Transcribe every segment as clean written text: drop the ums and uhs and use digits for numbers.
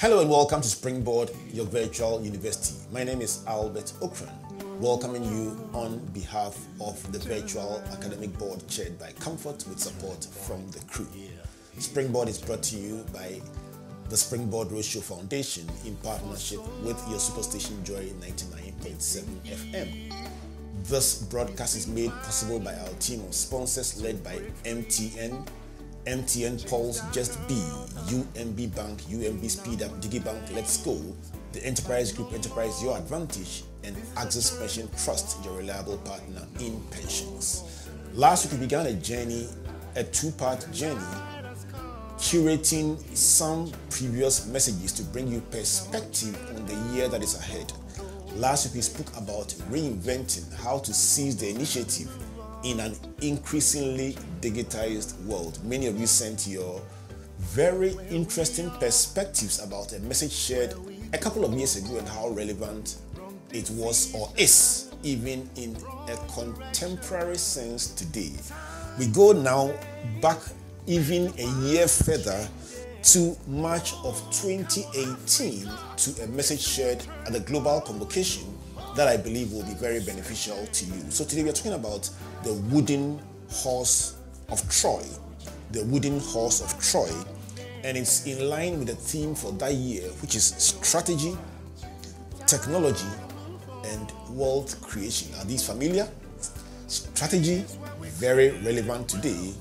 Hello and welcome to Springboard, your virtual university. My name is Albert Ocran, welcoming you on behalf of the virtual academic board chaired by Comfort with support from the crew. Springboard is brought to you by the Springboard Roadshow Foundation in partnership with your superstation Joy 99.7 FM. This broadcast is made possible by our team of sponsors led by MTN Pulse Just Be, UMB Bank, UMB Speed Up, DigiBank Let's Go, the Enterprise Group Enterprise Your Advantage, and Access Pension Trust, your reliable partner in pensions. Last week we began a two-part journey, curating some previous messages to bring you perspective on the year that is ahead. Last week we spoke about reinventing how to seize the initiative in an increasingly digitized world. Many of you sent your very interesting perspectives about a message shared a couple of years ago and how relevant it was or is even in a contemporary sense today. We go now back even a year further to March of 2018 to a message shared at the global convocation that I believe will be very beneficial to you. So today we are talking about the wooden horse of Troy. The wooden horse of Troy. And it's in line with the theme for that year, which is strategy, technology, and world creation. Are these familiar? Strategy, very relevant today.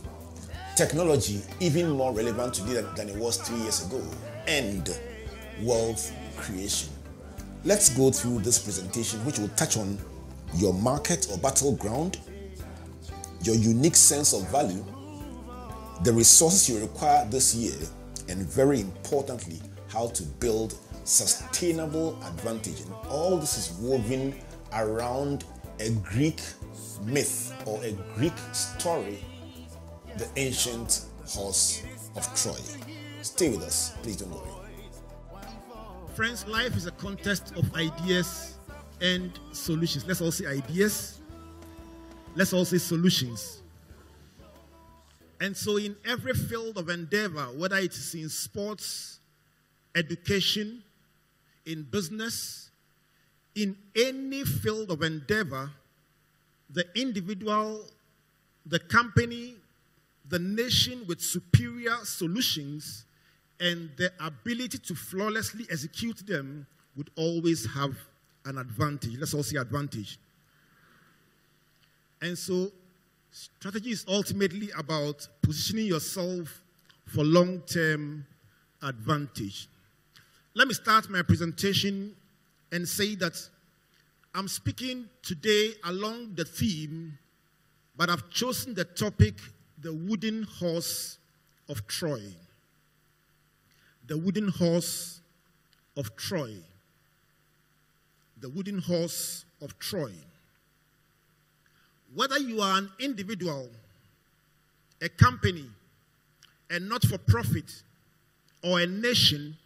Technology, even more relevant today than it was 3 years ago. And world creation. Let's go through this presentation, which will touch on your market or battleground, your unique sense of value, the resources you require this year, and very importantly, how to build sustainable advantage. And all this is woven around a Greek myth or a Greek story, the ancient horse of Troy. Stay with us, please don't go away. Friends, life is a contest of ideas and solutions. Let's all say ideas. Let's all say solutions. And so in every field of endeavor, whether it is in sports, education, in business, in any field of endeavor, the individual, the company, the nation with superior solutions and the ability to flawlessly execute them would always have an advantage. Let's all say advantage. And so strategy is ultimately about positioning yourself for long-term advantage. Let me start my presentation and say that I'm speaking today along the theme, but I've chosen the topic, the wooden horse of Troy. The wooden horse of Troy. The wooden horse of Troy. Whether you are an individual, a company, a not-for-profit, or a nation,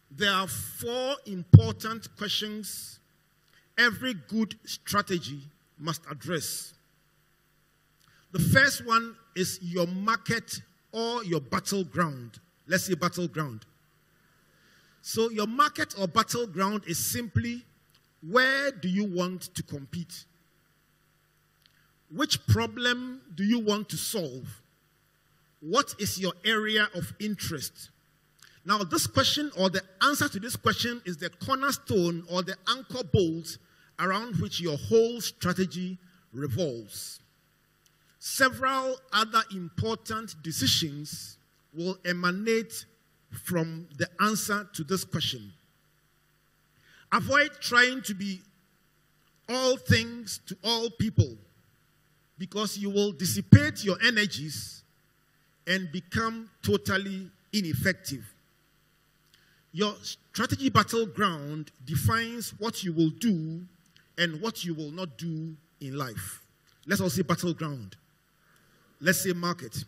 there are four important questions every good strategy must address. The first one is your market or your battleground. Let's say battleground. So your market or battleground is simply, where do you want to compete? Which problem do you want to solve? What is your area of interest? Now this question or the answer to this question is the cornerstone or the anchor bolt around which your whole strategy revolves. Several other important decisions will emanate from the answer to this question. Avoid trying to be all things to all people, because you will dissipate your energies and become totally ineffective. Your strategy battleground defines what you will do and what you will not do in life. Let's all say battleground. Let's say market.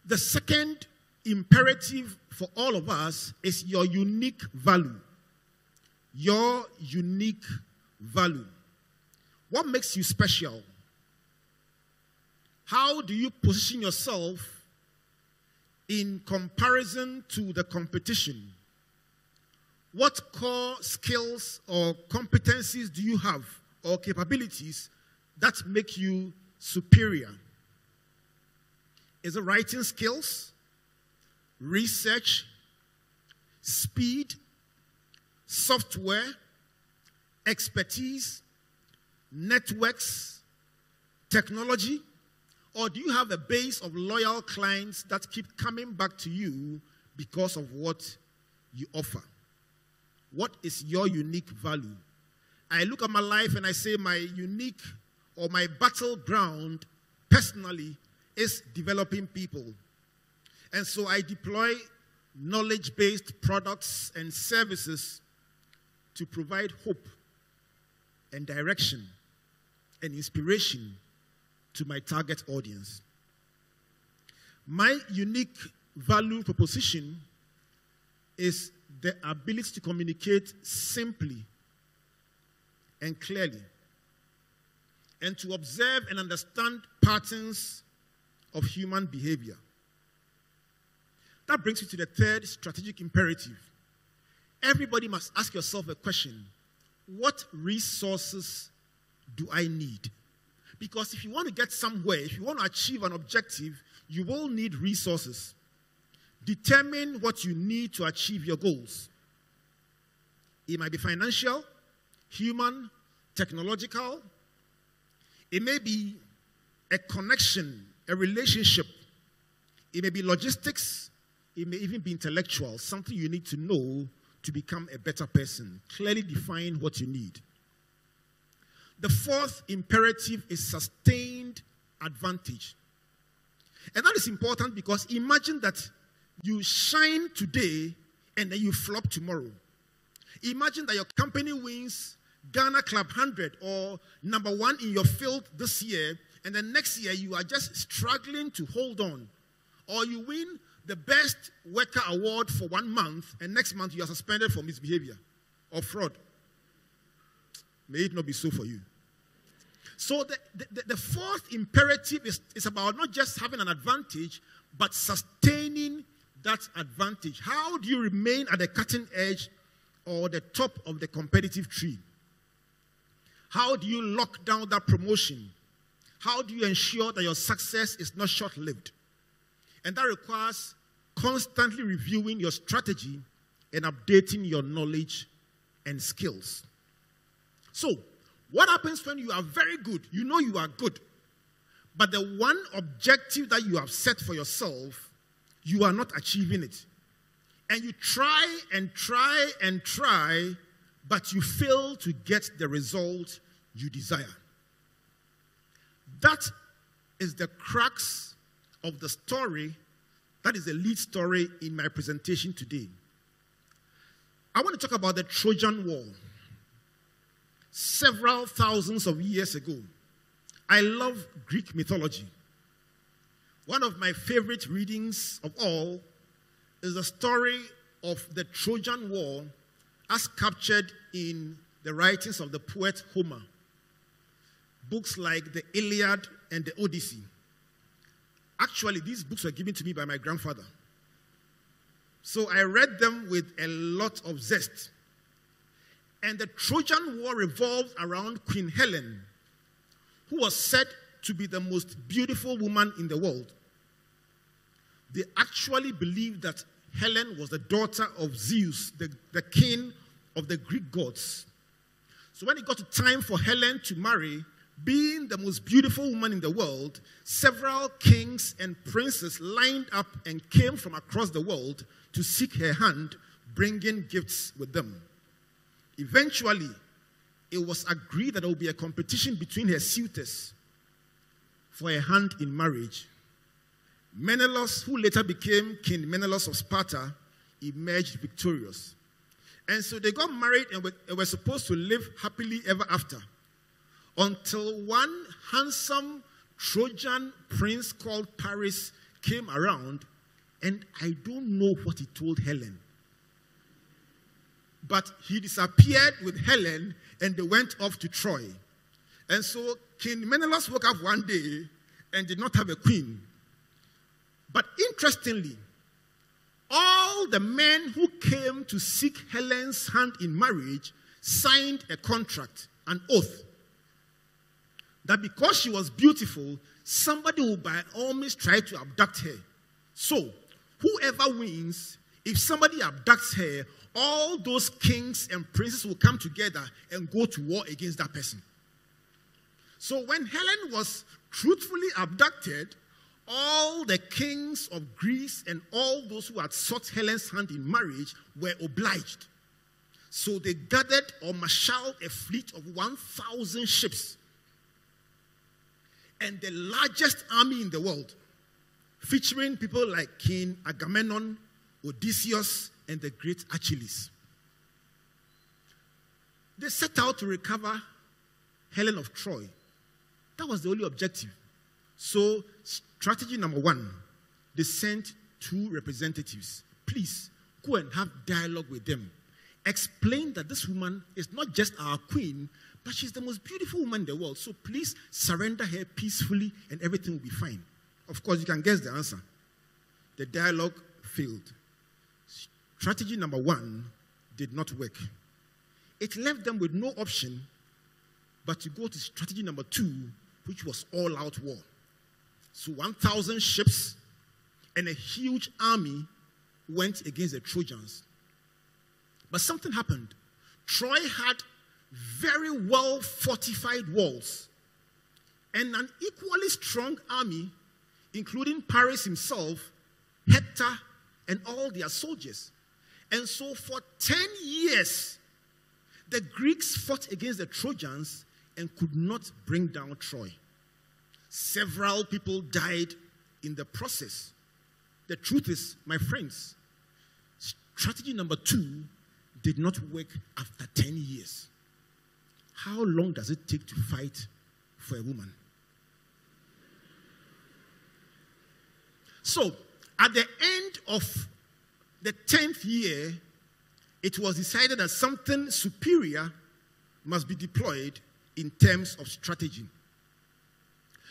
The second imperative for all of us is your unique value. Your unique value. What makes you special? How do you position yourself in comparison to the competition? What core skills or competencies do you have or capabilities that make you superior? Is it writing skills, research, speed, software, expertise, networks, technology? Or do you have a base of loyal clients that keep coming back to you because of what you offer? What is your unique value? I look at my life and I say my unique or my battleground personally is developing people. And so I deploy knowledge-based products and services to provide hope and direction and inspiration to my target audience. My unique value proposition is the ability to communicate simply and clearly, and to observe and understand patterns of human behavior. That brings me to the third strategic imperative. Everybody must ask yourself a question: what resources do I need? Because if you want to get somewhere, if you want to achieve an objective, you will need resources. Determine what you need to achieve your goals. It might be financial, human, technological. It may be a connection, a relationship. It may be logistics. It may even be intellectual, something you need to know to become a better person. Clearly define what you need. The fourth imperative is sustained advantage. And that is important because imagine that you shine today and then you flop tomorrow. Imagine that your company wins Ghana Club 100 or #1 in your field this year, and then next year you are just struggling to hold on. Or you win the best worker award for 1 month, and next month you are suspended for misbehavior or fraud. May it not be so for you. So the fourth imperative is about not just having an advantage, but sustaining that advantage. How do you remain at the cutting edge or the top of the competitive tree? How do you lock down that promotion? How do you ensure that your success is not short-lived? And that requires constantly reviewing your strategy and updating your knowledge and skills. So, what happens when you are very good? You know you are good. But the one objective that you have set for yourself, you are not achieving it. And you try and try and try, but you fail to get the result you desire. That is the crux of the story. That is the lead story in my presentation today. I want to talk about the Trojan War. Several thousands of years ago. I love Greek mythology. One of my favorite readings of all is the story of the Trojan War as captured in the writings of the poet Homer. Books like the Iliad and the Odyssey. Actually, these books were given to me by my grandfather. So I read them with a lot of zest. And the Trojan War revolved around Queen Helen, who was said to be the most beautiful woman in the world. They actually believed that Helen was the daughter of Zeus, the king of the Greek gods. So when it got to time for Helen to marry, being the most beautiful woman in the world, several kings and princes lined up and came from across the world to seek her hand, bringing gifts with them. Eventually, it was agreed that there would be a competition between her suitors for a hand in marriage. Menelaus, who later became King Menelaus of Sparta, emerged victorious. And so they got married and were supposed to live happily ever after, until one handsome Trojan prince called Paris came around, and I don't know what he told Helen. But he disappeared with Helen, and they went off to Troy. And so King Menelaus woke up one day and did not have a queen. But interestingly, all the men who came to seek Helen's hand in marriage signed a contract, an oath, that because she was beautiful, somebody will by all means try to abduct her. So, whoever wins, if somebody abducts her, all those kings and princes will come together and go to war against that person. So when Helen was truthfully abducted, all the kings of Greece and all those who had sought Helen's hand in marriage were obliged. So they gathered or marshaled a fleet of 1,000 ships and the largest army in the world, featuring people like King Agamemnon, Odysseus, and the great Achilles. They set out to recover Helen of Troy. That was the only objective. So, strategy number 1, they sent 2 representatives. Please, go and have dialogue with them. Explain that this woman is not just our queen, but she's the most beautiful woman in the world. So please surrender her peacefully and everything will be fine. Of course, you can guess the answer. The dialogue failed. Strategy number 1 did not work. It left them with no option but to go to strategy number 2, which was all-out war. So 1,000 ships and a huge army went against the Trojans. But something happened. Troy had very well fortified walls and an equally strong army, including Paris himself, Hector, and all their soldiers. And so for 10 years, the Greeks fought against the Trojans and could not bring down Troy. Several people died in the process. The truth is, my friends, strategy number 2 did not work after 10 years. How long does it take to fight for a woman? So, at the end of the 10th year, it was decided that something superior must be deployed in terms of strategy.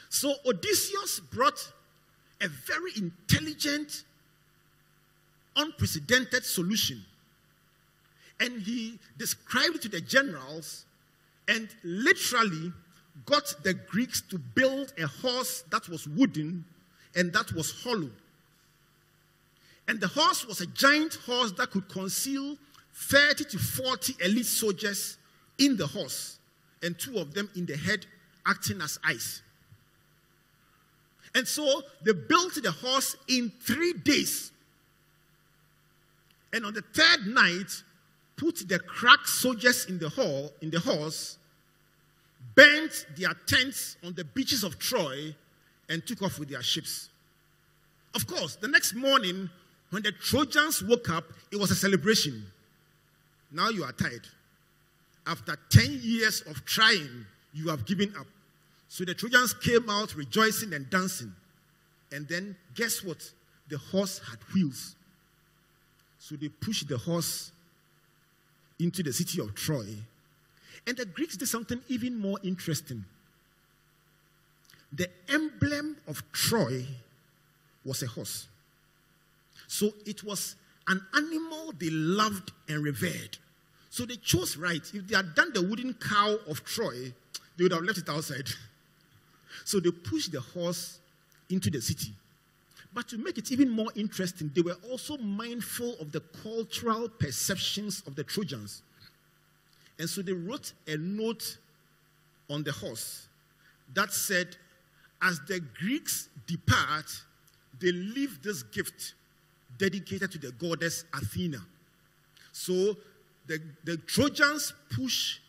So Odysseus brought a very intelligent, unprecedented solution. And he described it to the generals and literally got the Greeks to build a horse that was wooden and that was hollow. And the horse was a giant horse that could conceal 30 to 40 elite soldiers in the horse, and 2 of them in the head acting as eyes. And so they built the horse in 3 days. And on the 3rd night, put the crack soldiers in the horse, burnt their tents on the beaches of Troy, and took off with their ships. Of course, the next morning, when the Trojans woke up, it was a celebration. Now you are tired. After 10 years of trying, you have given up. So the Trojans came out rejoicing and dancing. And then, guess what? The horse had wheels. So they pushed the horse into the city of Troy. And the Greeks did something even more interesting. The emblem of Troy was a horse. So it was an animal they loved and revered. So they chose right. If they had done the wooden cow of Troy, they would have left it outside. So they pushed the horse into the city. But to make it even more interesting, they were also mindful of the cultural perceptions of the Trojans. And so they wrote a note on the horse that said, as the Greeks depart, they leave this gift dedicated to the goddess Athena. So the Trojans push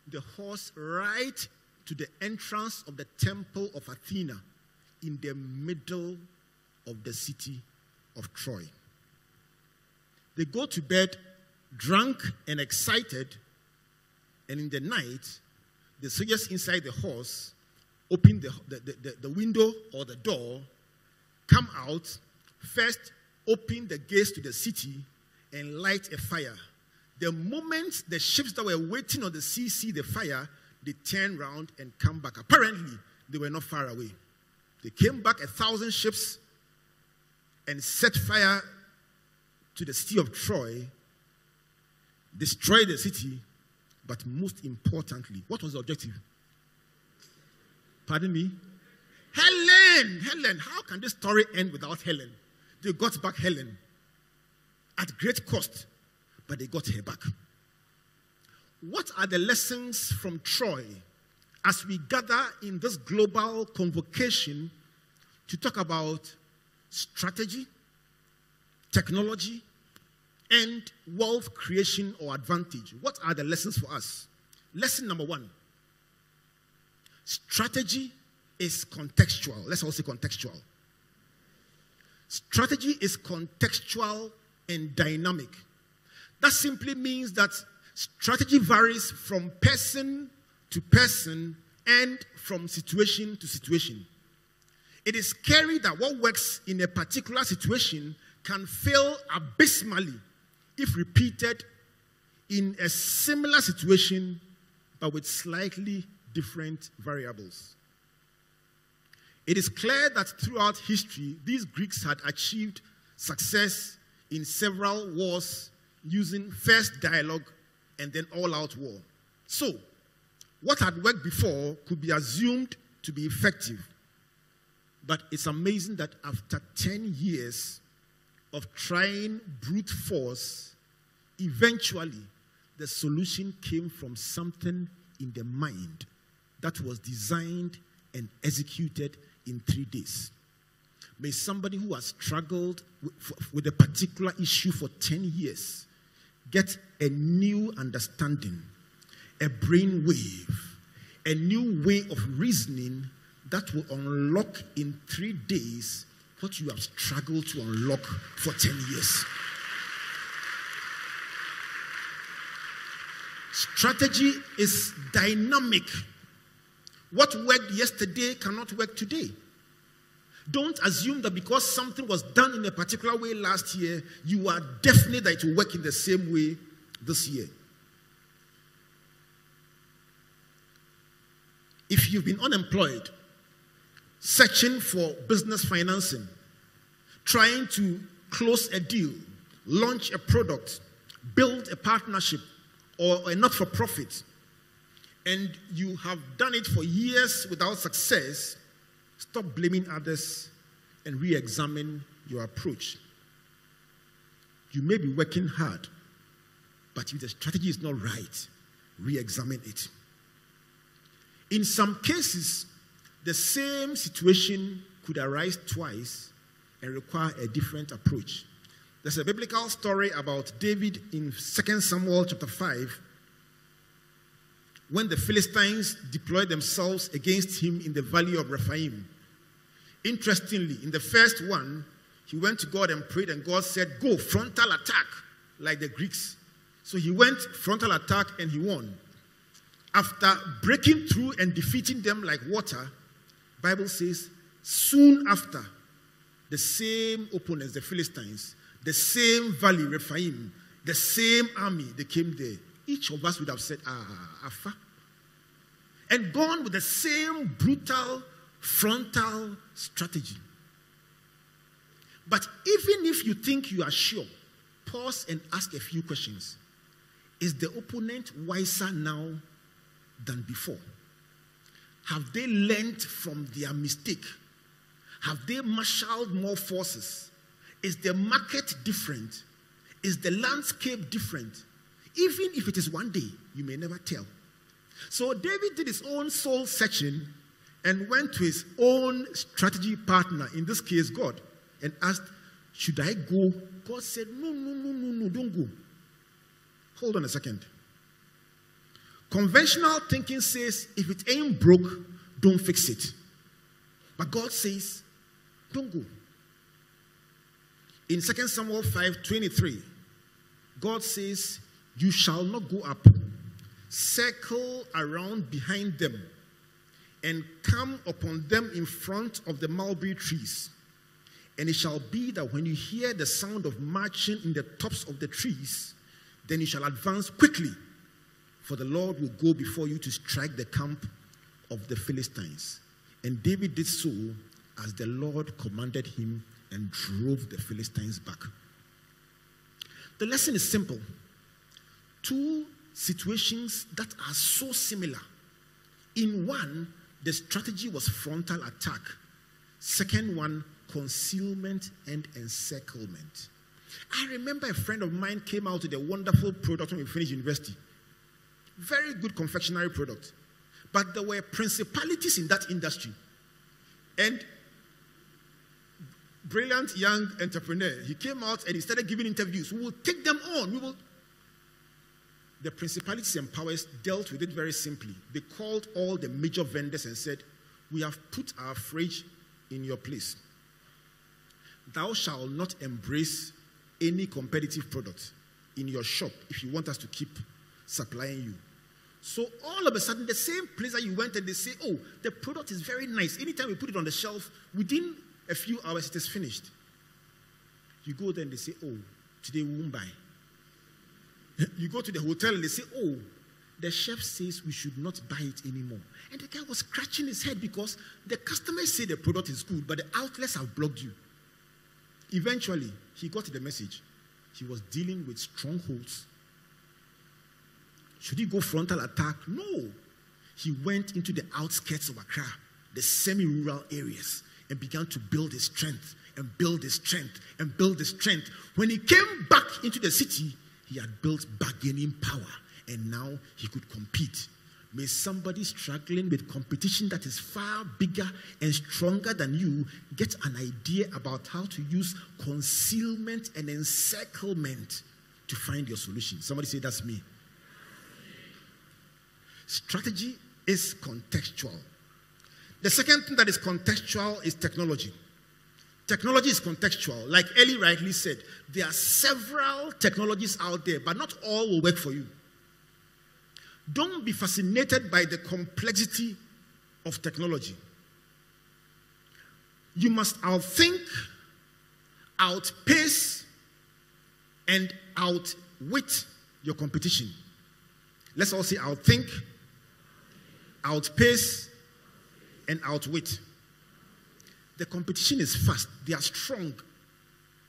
the horse right to the entrance of the temple of Athena in the middle of the city of Troy. They go to bed drunk and excited, and in the night, the soldiers inside the horse open the window or the door, come out, first open the gates to the city and light a fire. The moment the ships that were waiting on the sea see the fire, they turn around and come back. Apparently, they were not far away. They came back 1,000 ships and set fire to the city of Troy, destroy the city, but most importantly, what was the objective? Pardon me? Helen, how can this story end without Helen? They got back Helen at great cost, but they got her back. What are the lessons from Troy as we gather in this global convocation to talk about strategy, technology, and wealth creation or advantage? What are the lessons for us? Lesson number 1. Strategy is contextual. Let's all say contextual. Strategy is contextual and dynamic. That simply means that strategy varies from person to person and from situation to situation. It is scary that what works in a particular situation can fail abysmally if repeated in a similar situation but with slightly different variables. It is clear that throughout history, these Greeks had achieved success in several wars using first dialogue and then all-out war. So, what had worked before could be assumed to be effective. But it's amazing that after 10 years of trying brute force, eventually the solution came from something in the mind that was designed and executed in 3 days. May somebody who has struggled with a particular issue for 10 years get a new understanding, a brain wave, a new way of reasoning that will unlock in 3 days what you have struggled to unlock for 10 years. Strategy is dynamic. What worked yesterday cannot work today. Don't assume that because something was done in a particular way last year, you are definite that it will work in the same way this year. If you've been unemployed, searching for business financing, trying to close a deal, launch a product, build a partnership, or a not-for-profit, and you have done it for years without success, stop blaming others and re-examine your approach. You may be working hard, but if the strategy is not right, re-examine it. In some cases, the same situation could arise twice and require a different approach. There's a biblical story about David in 2 Samuel chapter 5, when the Philistines deployed themselves against him in the valley of Rephaim. Interestingly, in the first one, he went to God and prayed, and God said, go, frontal attack, like the Greeks. So he went frontal attack and he won. After breaking through and defeating them like water, the Bible says, soon after, the same opponents, the Philistines, the same valley, Rephaim, the same army, they came there. Each of us would have said, Afa. And gone with the same brutal frontal strategy. But even if you think you are sure, pause and ask a few questions. Is the opponent wiser now than before? Have they learned from their mistake? Have they marshaled more forces? Is the market different? Is the landscape different? Even if it is one day, you may never tell. So David did his own soul searching and went to his own strategy partner, in this case God, and asked, should I go? God said, no, don't go. Hold on a second. Conventional thinking says, if it ain't broke, don't fix it. But God says, don't go. In 2 Samuel 5:23, God says, you shall not go up. Circle around behind them and come upon them in front of the mulberry trees. And it shall be that when you hear the sound of marching in the tops of the trees, then you shall advance quickly, for the Lord will go before you to strike the camp of the Philistines. And David did so as the Lord commanded him and drove the Philistines back. The lesson is simple. Two situations that are so similar. In one, the strategy was frontal attack. Second one, concealment and encirclement. I remember a friend of mine came out with a wonderful product when we finished university. Very good confectionery product. But there were principalities in that industry. And brilliant young entrepreneur, he came out and he started giving interviews. We will take them on. The principalities and powers dealt with it very simply. They called all the major vendors and said, we have put our fridge in your place. Thou shalt not embrace any competitive product in your shop if you want us to keep supplying you. So all of a sudden, the same place that you went and they say, oh, the product is very nice. Anytime we put it on the shelf, within a few hours, it is finished. You go there and they say, oh, today we won't buy. You go to the hotel and they say, oh, the chef says we should not buy it anymore. And the guy was scratching his head because the customers say the product is good, but the outlets have blocked you. Eventually, he got the message. He was dealing with strongholds. Should he go frontal attack? No. He went into the outskirts of Accra, the semi-rural areas, and began to build his strength, and build his strength, and build his strength. When he came back into the city, he had built bargaining power, and now he could compete. May somebody struggling with competition that is far bigger and stronger than you get an idea about how to use concealment and encirclement to find your solution. Somebody say, that's me. Strategy is contextual. The second thing that is contextual is technology. Technology is contextual. Like Eli rightly said, there are several technologies out there, but not all will work for you. Don't be fascinated by the complexity of technology. You must outthink, outpace, and outwit your competition. Let's all say outthink, outpace, and outwit. The competition is fast. They are strong.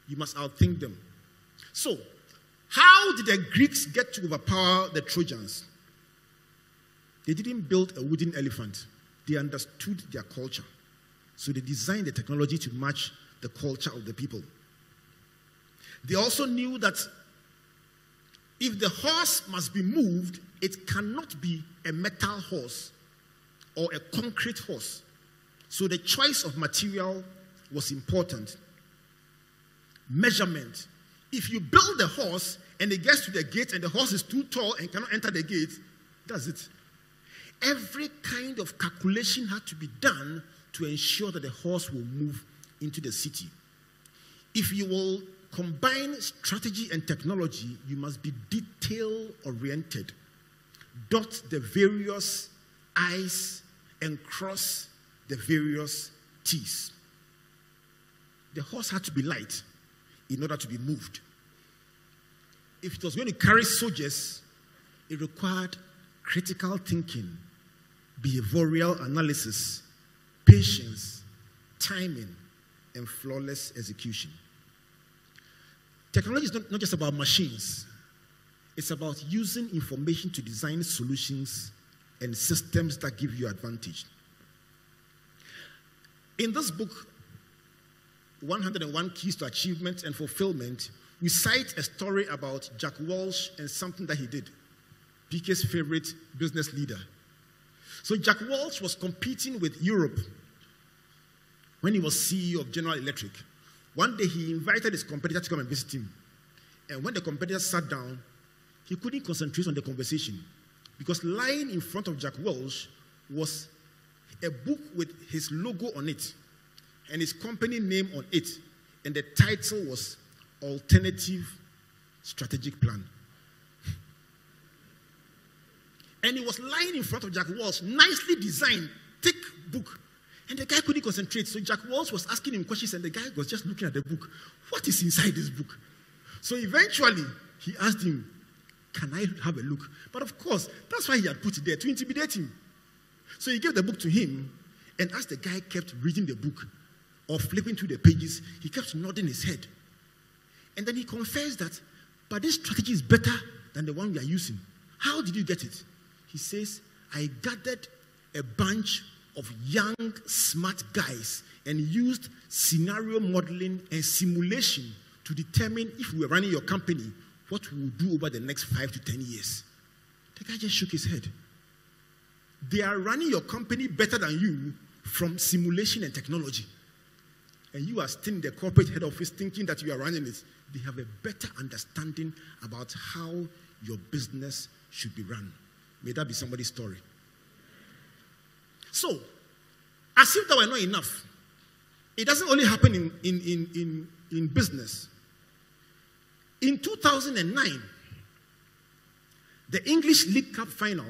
You must outthink them. So, how did the Greeks get to overpower the Trojans? They didn't build a wooden elephant. They understood their culture. So they designed the technology to match the culture of the people. They also knew that if the horse must be moved, it cannot be a metal horse or a concrete horse. So the choice of material was important. Measurement. If you build the horse and it gets to the gate and the horse is too tall and cannot enter the gate, that's it. Every kind of calculation had to be done to ensure that the horse will move into the city. If you will combine strategy and technology, you must be detail-oriented. Dot the various I's and cross the various T's. The horse had to be light in order to be moved. If it was going to carry soldiers, it required critical thinking, behavioral analysis, patience, timing, and flawless execution. Technology is not just about machines. It's about using information to design solutions and systems that give you advantage. In this book, 101 Keys to Achievement and Fulfillment, we cite a story about Jack Welch and something that he did. PK's favorite business leader. So Jack Welch was competing with Europe when he was CEO of General Electric. One day he invited his competitor to come and visit him. And when the competitor sat down, he couldn't concentrate on the conversation because lying in front of Jack Welch was a book with his logo on it and his company name on it. And the title was Alternative Strategic Plan. And it was lying in front of Jack Welch, nicely designed, thick book. And the guy couldn't concentrate. So Jack Welch was asking him questions and the guy was just looking at the book. What is inside this book? So eventually, he asked him, can I have a look? But of course, that's why he had put it there, to intimidate him. So he gave the book to him, and as the guy kept reading the book or flipping through the pages, he kept nodding his head. And then he confessed that but this strategy is better than the one we are using. How did you get it? He says, I gathered a bunch of young, smart guys and used scenario modeling and simulation to determine if we were running your company, what we will do over the next 5 to 10 years. The guy just shook his head. They are running your company better than you from simulation and technology. And you are still in the corporate head office thinking that you are running it. They have a better understanding about how your business should be run. May that be somebody's story. So, as if that were not enough, it doesn't only happen in business. In 2009, the English League Cup final,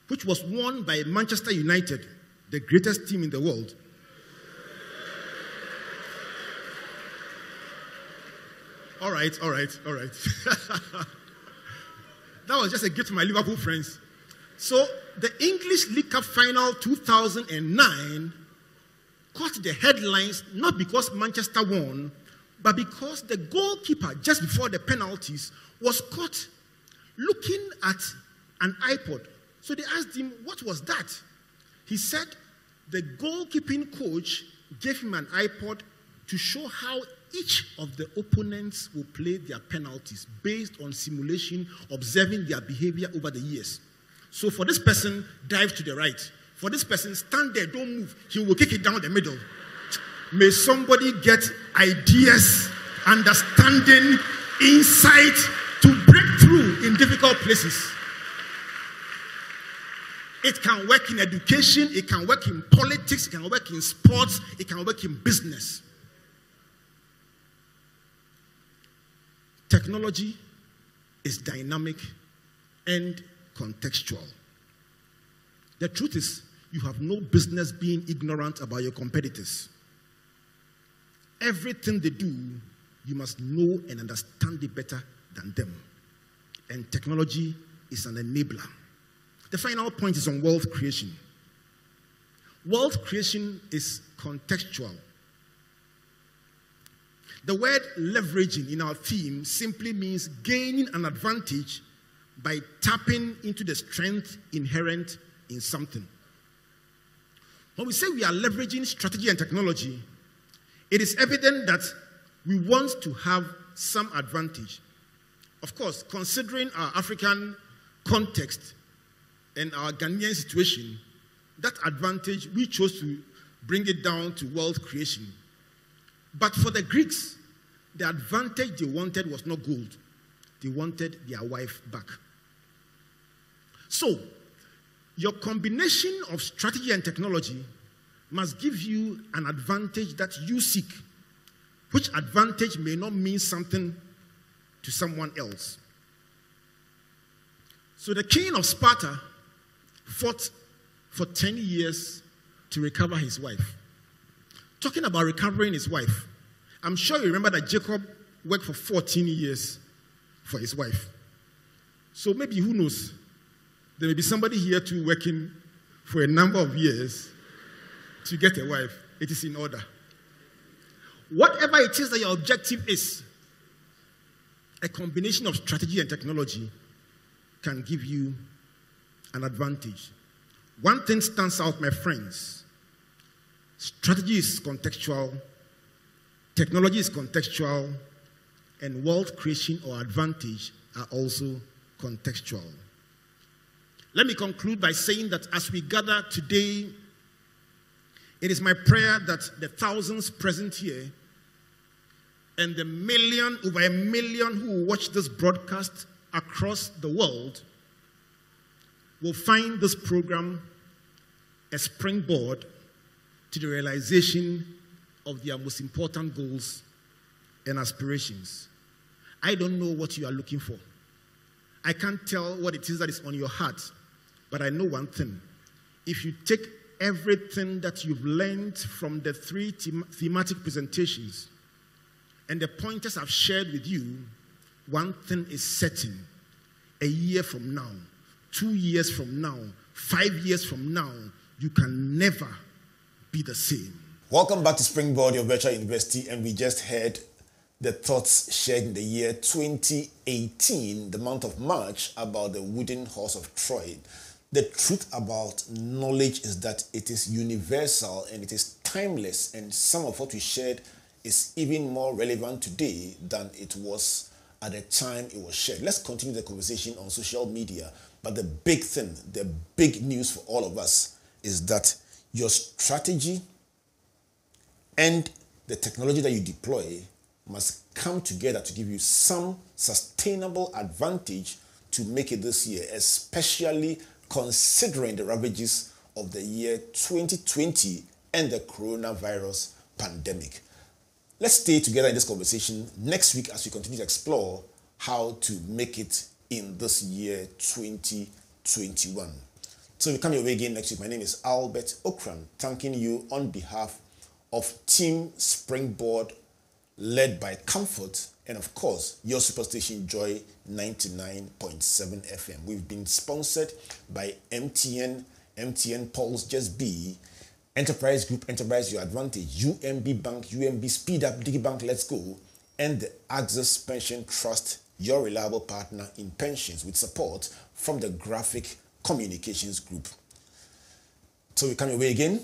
which was won by Manchester United, the greatest team in the world. All right. That was just a gift to my Liverpool friends. So, the English League Cup final 2009 caught the headlines not because Manchester won, but because the goalkeeper, just before the penalties, was caught looking at an iPod. So they asked him, what was that? He said the goalkeeping coach gave him an iPod to show how each of the opponents will play their penalties based on simulation, observing their behavior over the years. So for this person, dive to the right. For this person, stand there, don't move. He will kick it down the middle. May somebody get ideas, understanding, insight to break through in difficult places. It can work in education, it can work in politics, it can work in sports, it can work in business. Technology is dynamic and contextual. The truth is, you have no business being ignorant about your competitors. Everything they do, you must know and understand it better than them. And technology is an enabler. The final point is on wealth creation. Wealth creation is contextual. The word leveraging in our theme simply means gaining an advantage by tapping into the strength inherent in something. When we say we are leveraging strategy and technology, it is evident that we want to have some advantage. Of course, considering our African context and our Ghanaian situation, that advantage, we chose to bring it down to wealth creation. But for the Greeks, the advantage they wanted was not gold. They wanted their wife back. So, your combination of strategy and technology must give you an advantage that you seek, which advantage may not mean something to someone else. So the king of Sparta fought for 10 years to recover his wife. Talking about recovering his wife, I'm sure you remember that Jacob worked for 14 years for his wife. So maybe, who knows, there may be somebody here too working for a number of years to get a wife. It is in order. Whatever it is that your objective is, a combination of strategy and technology can give you an advantage. One thing stands out, my friends. Strategy is contextual, technology is contextual, and wealth creation or advantage are also contextual. Let me conclude by saying that as we gather today, it is my prayer that the thousands present here and the over a million who will watch this broadcast across the world will find this program a springboard to the realization of their most important goals and aspirations. I don't know what you are looking for. I can't tell what it is that is on your heart, but I know one thing. If you take everything that you've learned from the 3 thematic presentations and the pointers I've shared with you, one thing is certain. A year from now, 2 years from now, 5 years from now, you can never be the same. Welcome back to Springboard, your virtual university, and we just heard the thoughts shared in the year 2018, the month of March, about the wooden horse of Troy. The truth about knowledge is that it is universal and it is timeless, and some of what we shared is even more relevant today than it was at the time it was shared. Let's continue the conversation on social media, but the big thing, the big news for all of us is that your strategy and the technology that you deploy must come together to give you some sustainable advantage to make it this year, especially considering the ravages of the year 2020 and the coronavirus pandemic. Let's stay together in this conversation next week as we continue to explore how to make it in this year 2021. So we come your way again next week. My name is Albert Ocran, thanking you on behalf of Team Springboard, led by Comfort, and of course, your superstation Joy 99.7 FM. We've been sponsored by MTN Pulse Just Be, Enterprise Group, Enterprise Your Advantage, UMB Bank, UMB Speed Up, DigiBank Let's Go, and the Access Pension Trust, your reliable partner in pensions, with support from the Graphic Communications Group. So we come your way again.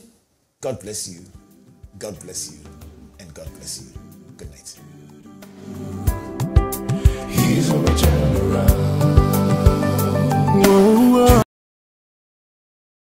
God bless you. God bless you. And God bless you. Good night.